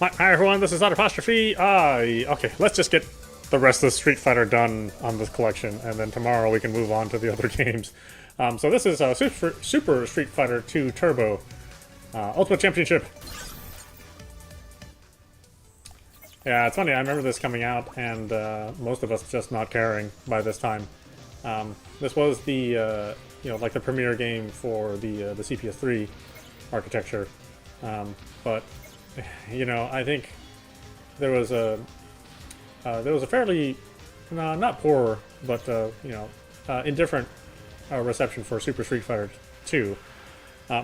Hi everyone, this is Apostrophe. Okay, let's just get the rest of Street Fighter done on this collection, and then tomorrow we can move on to the other games. So this is Super Street Fighter 2 Turbo Ultimate Championship. Yeah, it's funny. I remember this coming out, and most of us just not caring by this time. This was the like the premiere game for the CPS3 architecture, but I think there was a fairly not poor but indifferent reception for Super Street Fighter 2,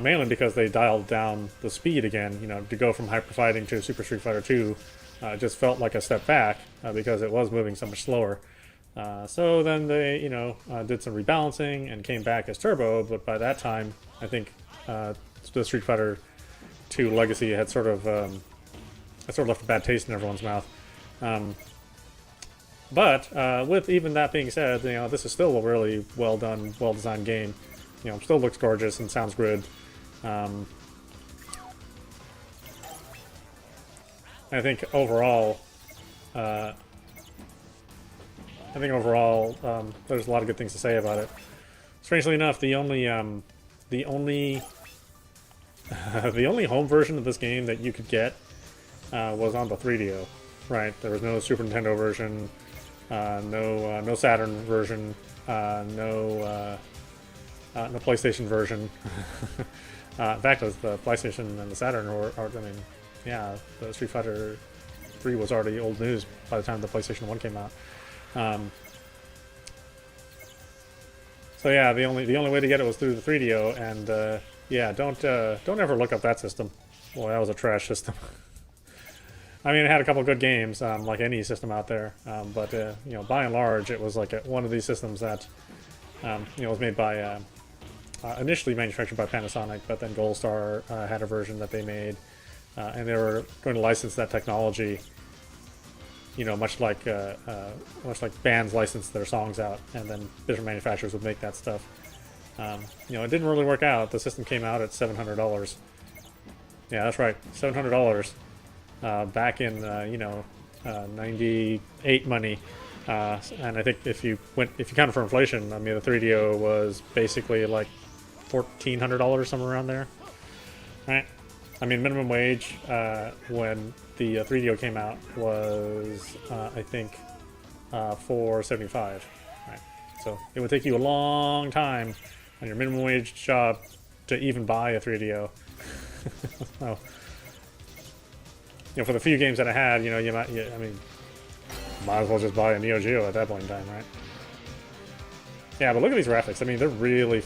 mainly because they dialed down the speed again. To go from Hyper Fighting to Super Street Fighter 2 just felt like a step back because it was moving so much slower. So then they did some rebalancing and came back as Turbo, but by that time I think the Street Fighter 2 Legacy had sort of left a bad taste in everyone's mouth. But with even that being said, this is still a really well done, well designed game. Still looks gorgeous and sounds good. I think overall, there's a lot of good things to say about it. Strangely enough, the only the only home version of this game that you could get was on the 3DO. Right, there was no Super Nintendo version, no Saturn version, no PlayStation version. In fact, the PlayStation and the Saturn the Street Fighter 3 was already old news by the time the PlayStation 1 came out. So yeah, the only way to get it was through the 3DO, and yeah, don't ever look up that system. Boy, that was a trash system. I mean, it had a couple good games, like any system out there, but by and large, it was like one of these systems that was made by initially manufactured by Panasonic, but then Gold Star had a version that they made, and they were going to license that technology. Much like bands license their songs out, and then different manufacturers would make that stuff. It didn't really work out. The system came out at $700. Yeah, that's right, $700. Back in 98 money, and I think if you count it for inflation, I mean the 3DO was basically like $1,400, somewhere around there, right? I mean minimum wage when the 3DO came out was I think $4.75, right? So it would take you a long time on your minimum wage job to even buy a 3DO. So, for the few games that I had, might as well just buy a Neo Geo at that point in time, right? Yeah, but look at these graphics. I mean, they're really,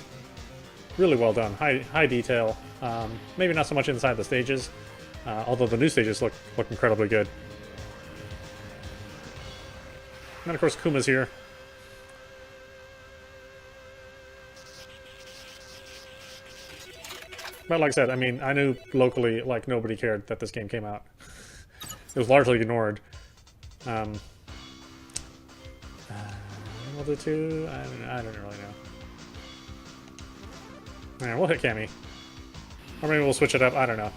really well done. High detail. Maybe not so much inside the stages, although the new stages look incredibly good. And of course, Kuma's here. But like I said, I mean, I knew locally, like, nobody cared that this game came out. It was largely ignored. World War II? I don't really know. Alright, we'll hit Cammy. Or maybe we'll switch it up, I don't know.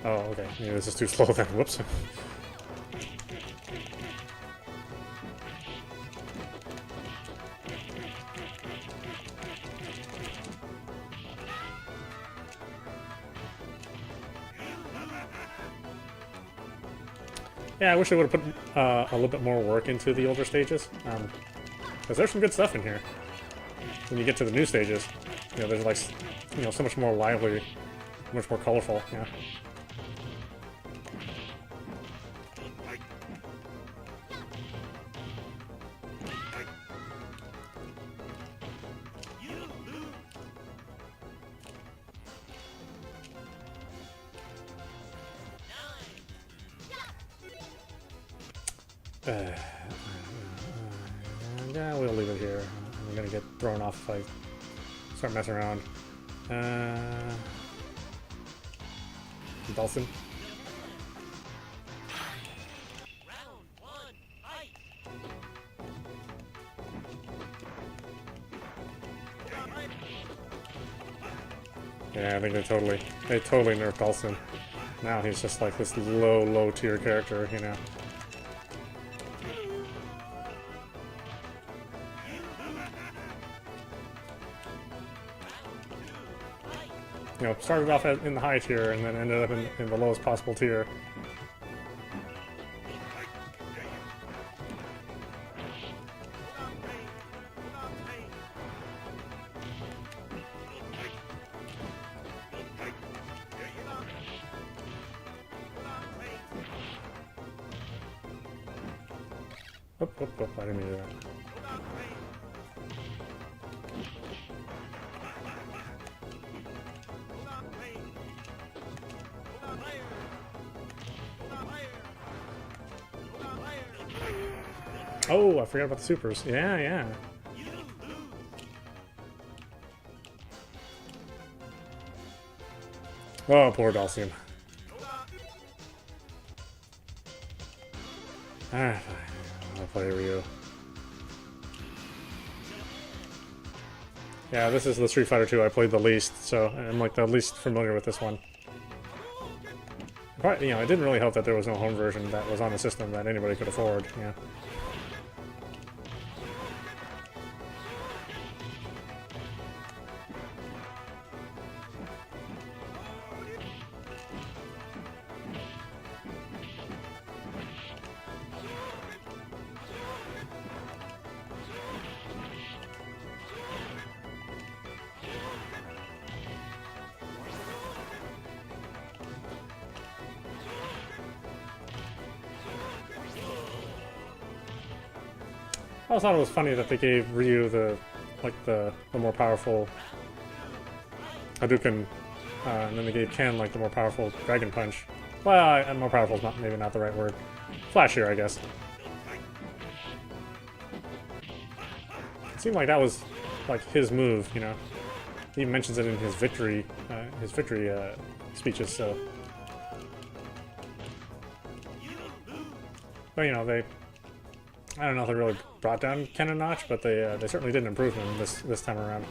Oh, okay. Maybe this is too slow then. Whoops. Yeah, I wish they would have put a little bit more work into the older stages, because there's some good stuff in here. When you get to the new stages, there's like, so much more lively, much more colorful. Yeah. Yeah, we'll leave it here. I'm gonna get thrown off if I start messing around. Dawson. Yeah, I think they totally nerfed Dhalsim. Now he's just like this low tier character, you know. You know, started off in the high tier and then ended up in the lowest possible tier. Oh, I didn't mean to do that. Oh, I forgot about the supers. Yeah, yeah. Oh, poor Dhalsim. Ah, I'll play Ryu. Yeah, this is the Street Fighter 2 I played the least, so I'm like the least familiar with this one. But, you know, it didn't really help that there was no home version that was on the system that anybody could afford, you know. I always thought it was funny that they gave Ryu the more powerful Hadouken, and then they gave Ken like the more powerful Dragon Punch. Well, more powerful is maybe not the right word. Flashier, I guess. It seemed like that was like his move, you know. He mentions it in his victory speeches. So, but you know I don't know if they really brought down Ken a notch, but they certainly didn't improve him this time around.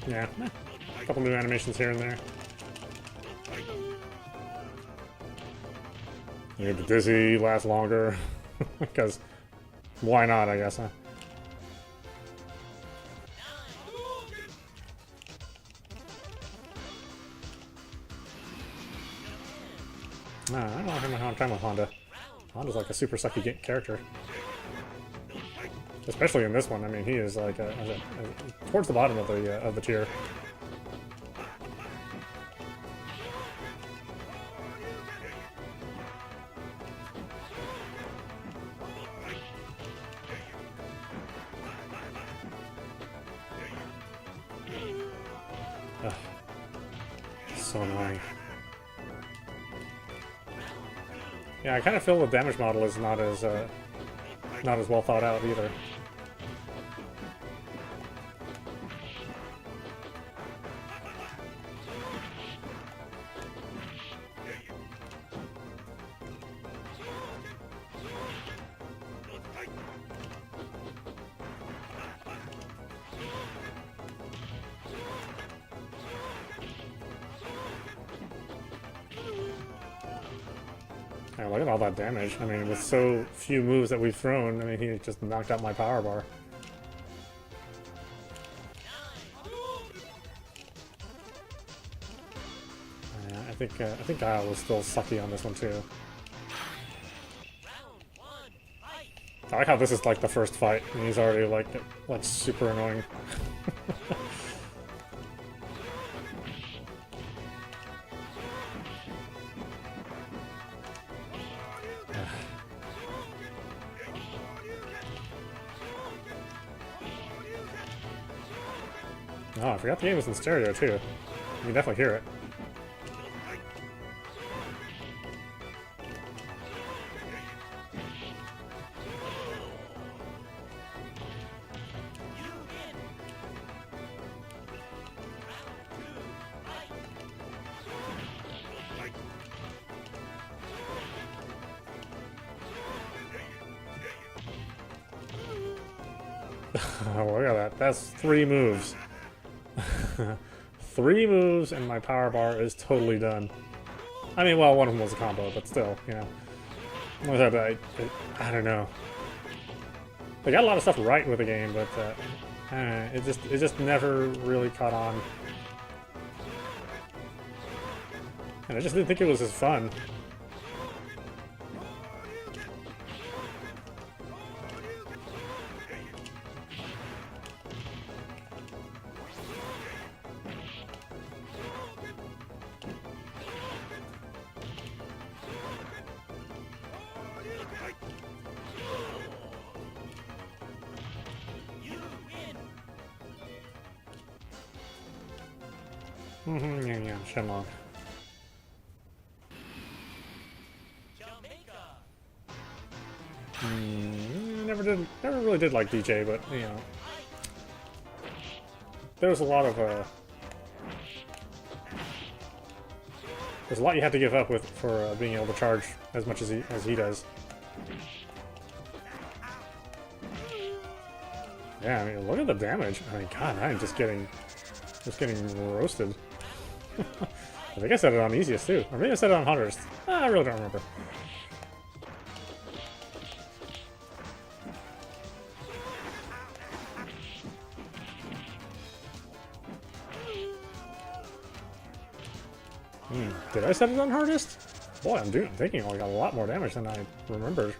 Yeah, a couple new animations here and there. You get the dizzy, last longer, because why not, I guess, huh? I don't know how I'm trying with Honda. Honda's like a super sucky character. Especially in this one, I mean, he is like towards the bottom of the tier. Ugh. So annoying. Yeah, I kind of feel the damage model is not as well thought out either. Yeah, look at all that damage. I mean, with so few moves that we've thrown, I mean, he just knocked out my power bar. I think Guile was still sucky on this one too. I like how this is like the first fight, and he's already like super annoying. Oh, I forgot the game was in stereo too. You can definitely hear it. Oh, look at that. That's 3 moves. 3 moves and my power bar is totally done. I mean, well, one of them was a combo, but still, you know. I don't know. They got a lot of stuff right with the game, but it just never really caught on. And I just didn't think it was as fun. Yeah, Shenlong. Never really did like DJ, but you know, there was a lot of there's a lot you had to give up with for being able to charge as much as he does. Yeah, I mean, look at the damage. I mean, God, I'm just getting roasted. I think I said it on easiest too, or maybe I said it on hardest. I really don't remember. Did I set it on hardest? Boy, I'm taking like a lot more damage than I remembered.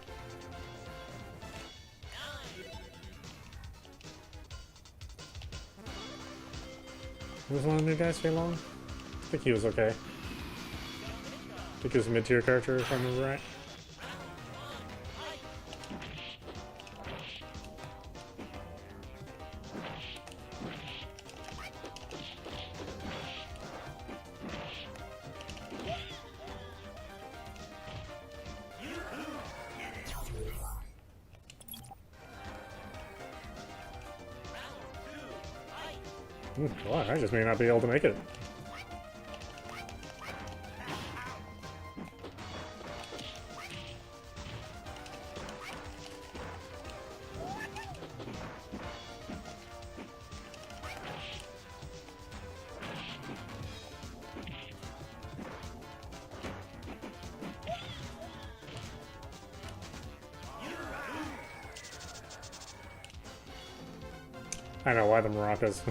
Was one of the new guys stay long? I think he was okay. I think he was a mid-tier character, if I remember right. Well, I just may not be able to make it. I know why the maracas.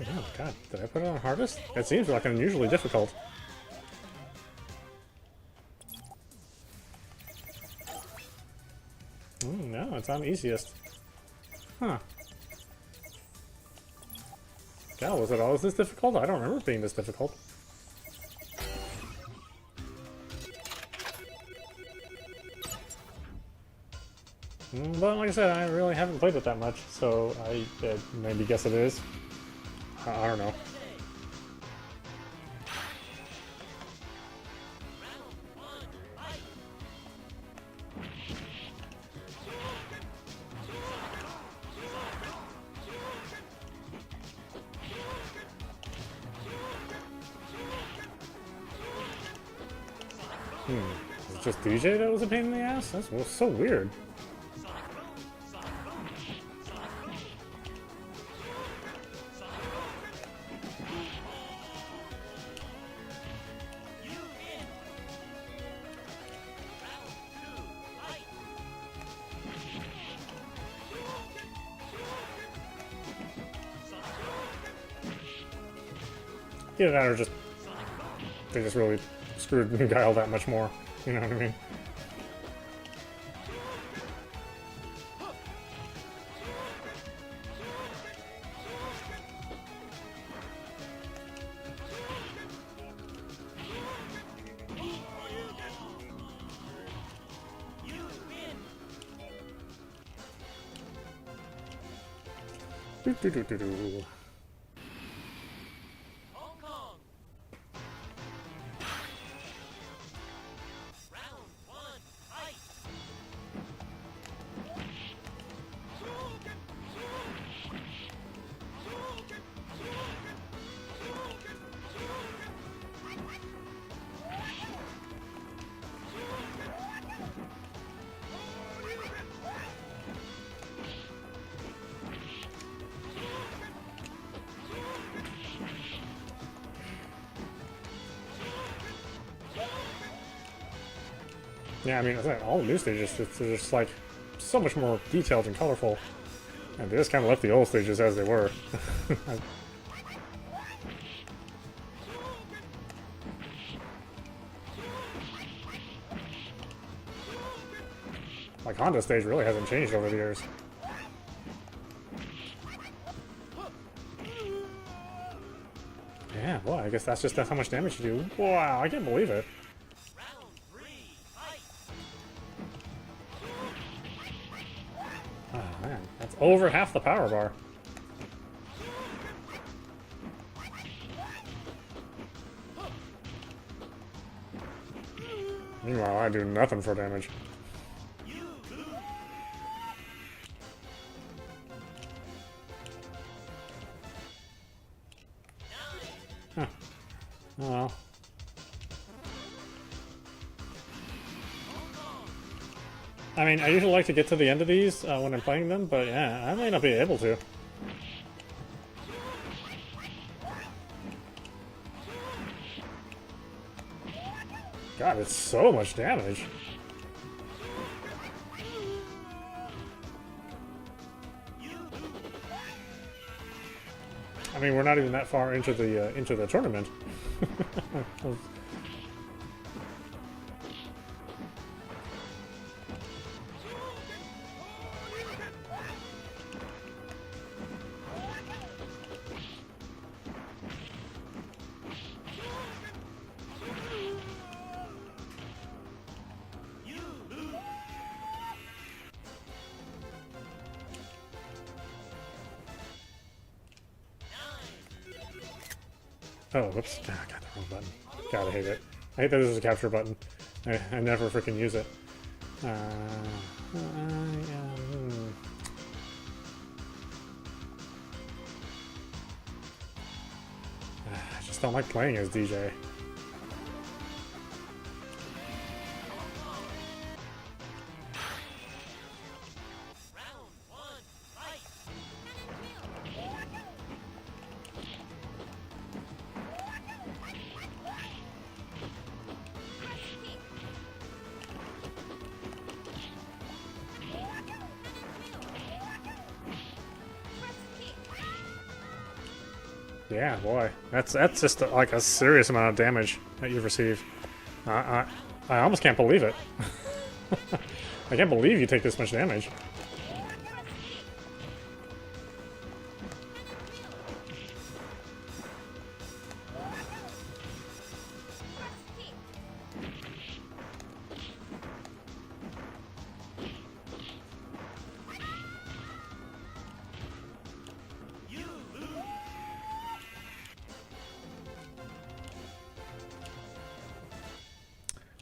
Oh, God, did I put it on hardest? It seems like unusually difficult. No, it's on easiest. Huh. God, was it always this difficult? I don't remember it being this difficult. But like I said, I really haven't played it that much, so I maybe guess it is. I don't know. Is it just DJ that was a pain in the ass? That's so weird. Either that or they just really screwed Guile that much more. You know what I mean? Doo-doo-doo-doo-doo. Yeah, I mean, all the new stages, it's just like so much more detailed and colorful. And they just kind of left the old stages as they were. Like, Honda stage really hasn't changed over the years. Yeah, well, I guess that's just how much damage you do. Wow, I can't believe it. Oh man, that's over half the power bar. Meanwhile, I do nothing for damage. Huh. Oh well. I mean, I usually like to get to the end of these when I'm playing them, but yeah, I may not be able to. God, it's so much damage. I mean, we're not even that far into the tournament. Oh, whoops. Oh, I got the wrong button. God, I hate it. I hate that this is a capture button. I never freaking use it. Yeah, I just don't like playing as DJ. Yeah, boy, that's just like a serious amount of damage that you've received. I almost can't believe it. I can't believe you take this much damage.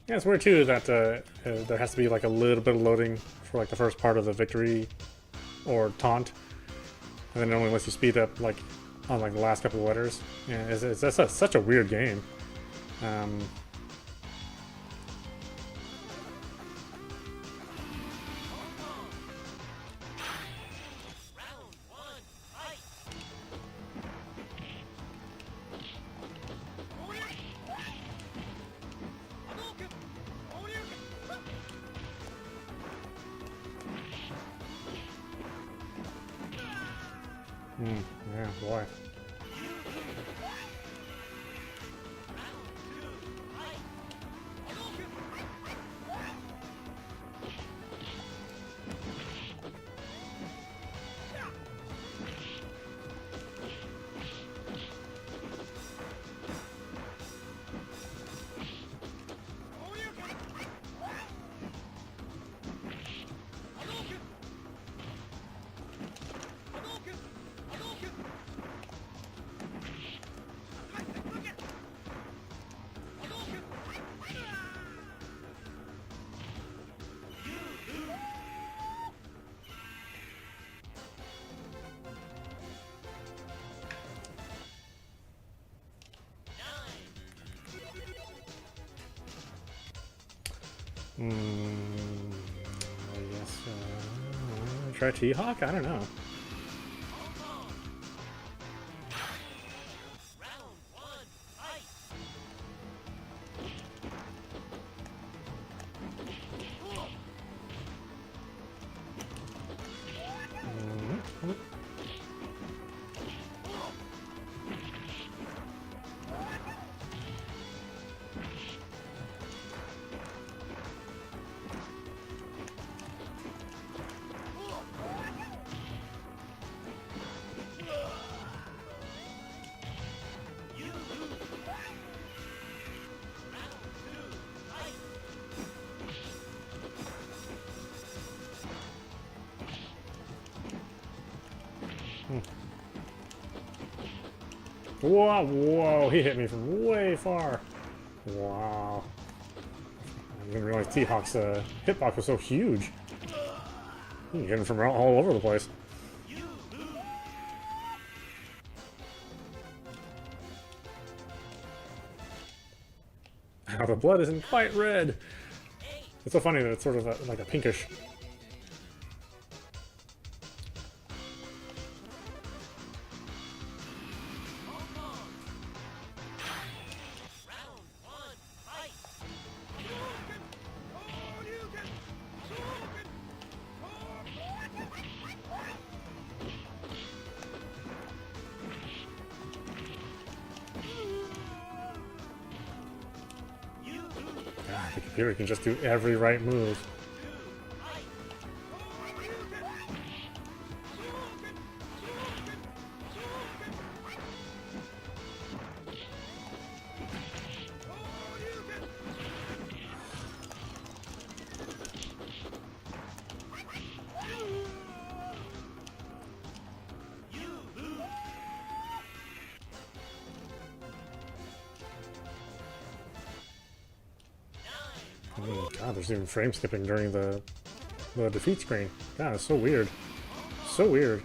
Yeah, it's weird too that there has to be like a little bit of loading for like the first part of the victory or taunt, and then it only lets you speed up like on like the last couple of letters. Yeah, that's such a weird game. Yeah, boy. I guess, try T-Hawk? I don't know. Whoa, whoa, he hit me from way far. Wow. I didn't realize T-Hawk's hitbox was so huge. You can get him from all over the place. Now the blood isn't quite red. It's so funny that it's sort of like a pinkish. The computer can just do every right move. Oh, God, there's even frame skipping during the defeat screen. God, it's so weird. So weird.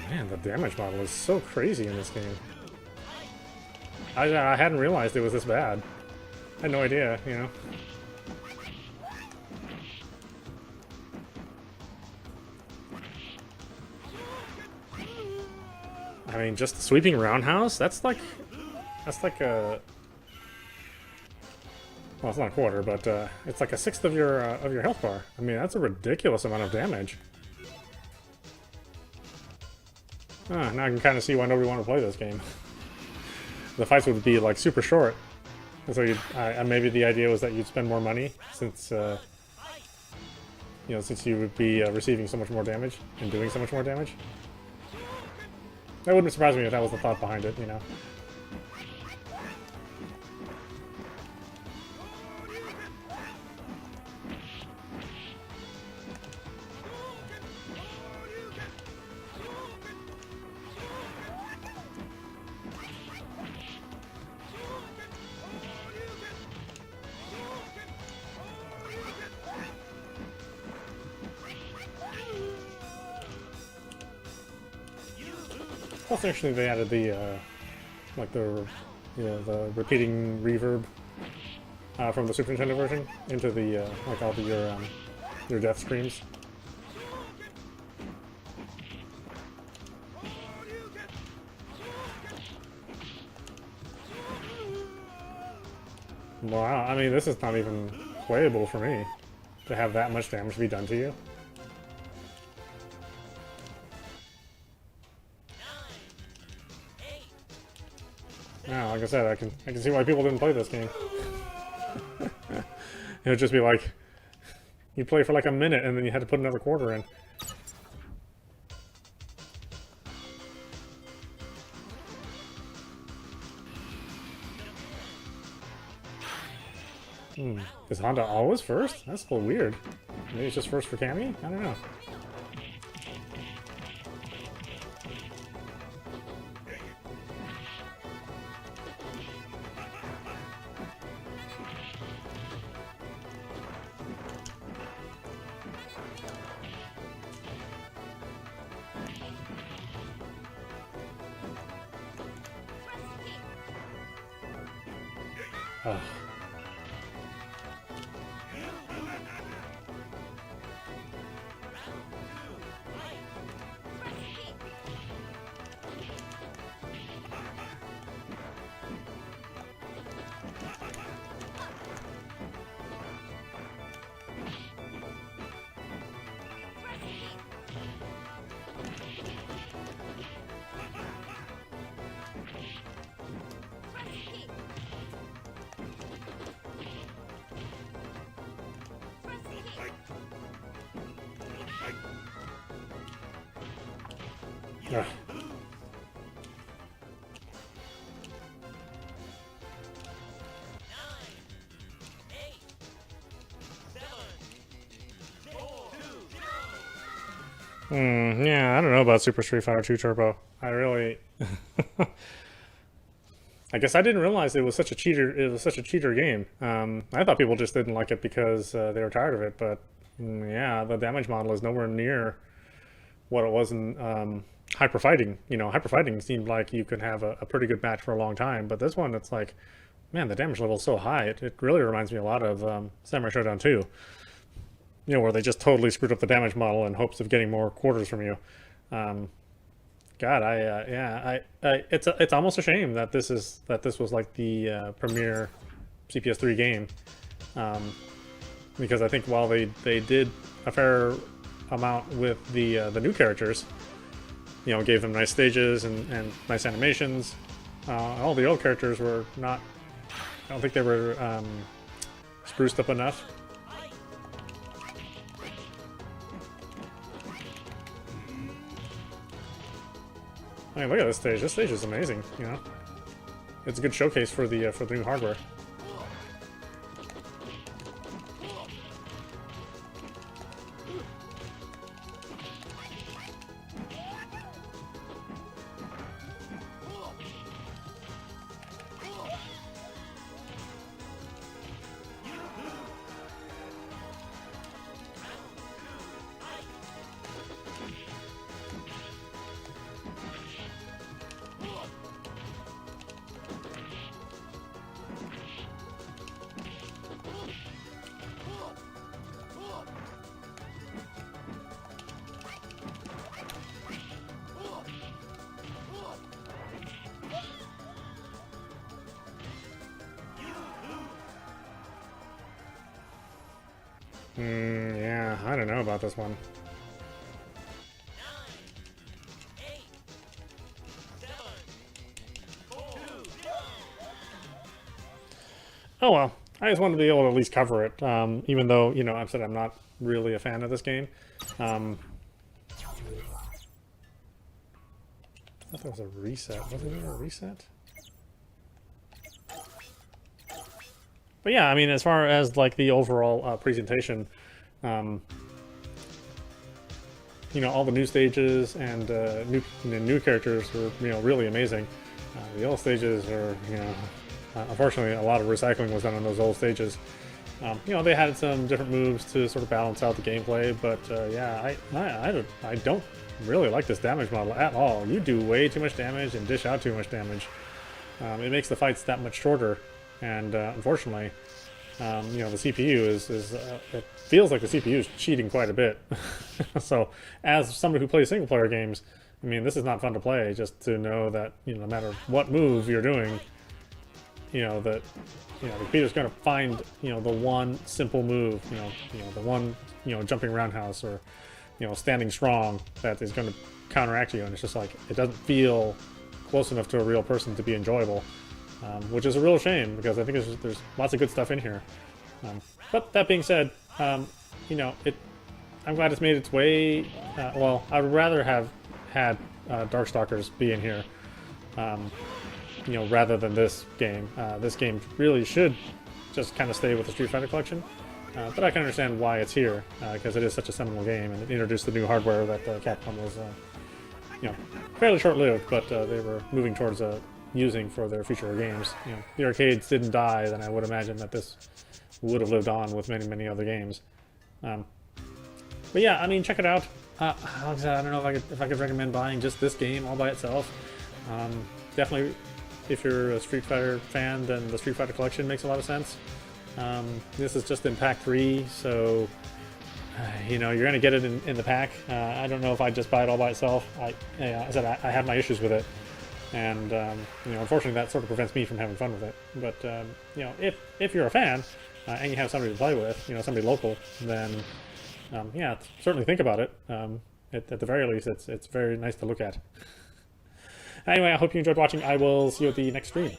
Man, the damage model is so crazy in this game. I hadn't realized it was this bad. I had no idea, you know. I mean, just the sweeping roundhouse, that's like a, well, it's not a quarter, but it's like a sixth of your health bar. I mean, that's a ridiculous amount of damage. Now I can kind of see why nobody wanted to play this game. The fights would be like super short, and so maybe the idea was that you'd spend more money since you know, since you would be receiving so much more damage and doing so much more damage. That wouldn't surprise me if that was the thought behind it, you know. Plus, actually, they added the like the repeating reverb from the Super Nintendo version into the like all the your death screams. Wow, I mean, this is not even playable for me to have that much damage be done to you. Yeah, like I said, I can see why people didn't play this game. It would just be like, you play for like a minute and then you had to put another quarter in. Is Honda always first? That's a little weird. Maybe it's just first for Cammy? I don't know. Ugh. Ugh. Yeah, I don't know about Super Street Fighter 2 Turbo. I really, I guess I didn't realize it was such a cheater. It was such a cheater game. I thought people just didn't like it because they were tired of it. But yeah, the damage model is nowhere near what it was in hyper fighting. You know, hyper fighting seemed like you could have a pretty good match for a long time. But this one, it's like, man, the damage level is so high. It really reminds me a lot of Samurai Showdown 2. You know, where they just totally screwed up the damage model in hopes of getting more quarters from you. Um, God, it's almost a shame that this was like the premier CPS3 game, um, because I think while they did a fair amount with the new characters, you know, gave them nice stages and nice animations. All the old characters were not. I don't think they were spruced up enough. I mean, look at this stage. This stage is amazing. You know, it's a good showcase for the new hardware. Yeah, I don't know about this one. Oh well, I just wanted to be able to at least cover it, even though, you know, I've said I'm not really a fan of this game. I thought there was a reset. Wasn't there a reset? But yeah, I mean, as far as like the overall presentation, um, you know, all the new stages and new characters were, you know, really amazing. The old stages are, you know, unfortunately, a lot of recycling was done on those old stages. You know, they had some different moves to sort of balance out the gameplay, but yeah, I don't really like this damage model at all. You do way too much damage and dish out too much damage. It makes the fights that much shorter, and unfortunately, you know, the CPU it feels like the CPU is cheating quite a bit. So, as somebody who plays single player games, I mean, this is not fun to play. Just to know that, you know, no matter what move you're doing, you know that, you know, the computer's going to find, you know, the one simple move, you know, the one, you know, jumping roundhouse or, you know, standing strong that is going to counteract you, and it's just like it doesn't feel close enough to a real person to be enjoyable, which is a real shame because I think there's lots of good stuff in here. But that being said, you know, I'm glad it's made its way. Well, I'd rather have had Darkstalkers be in here, you know, rather than this game. This game really should just kind of stay with the Street Fighter collection. But I can understand why it's here, because it is such a seminal game, and it introduced the new hardware that Capcom was, you know, fairly short-lived, but they were moving towards using for their future games. You know, the arcades didn't die, then I would imagine that this would have lived on with many, many other games. But yeah, I mean, check it out. Like I said, I don't know if I could recommend buying just this game all by itself. Definitely if you're a Street Fighter fan, then the Street Fighter Collection makes a lot of sense. This is just in Pack 3, so you know, you're gonna get it in the pack. I don't know if I'd just buy it all by itself. I have my issues with it, and you know, unfortunately, that sort of prevents me from having fun with it. But you know, if you're a fan and you have somebody to play with, you know, somebody local, then yeah, certainly think about it. At the very least, it's very nice to look at. Anyway, I hope you enjoyed watching. I will see you at the next stream.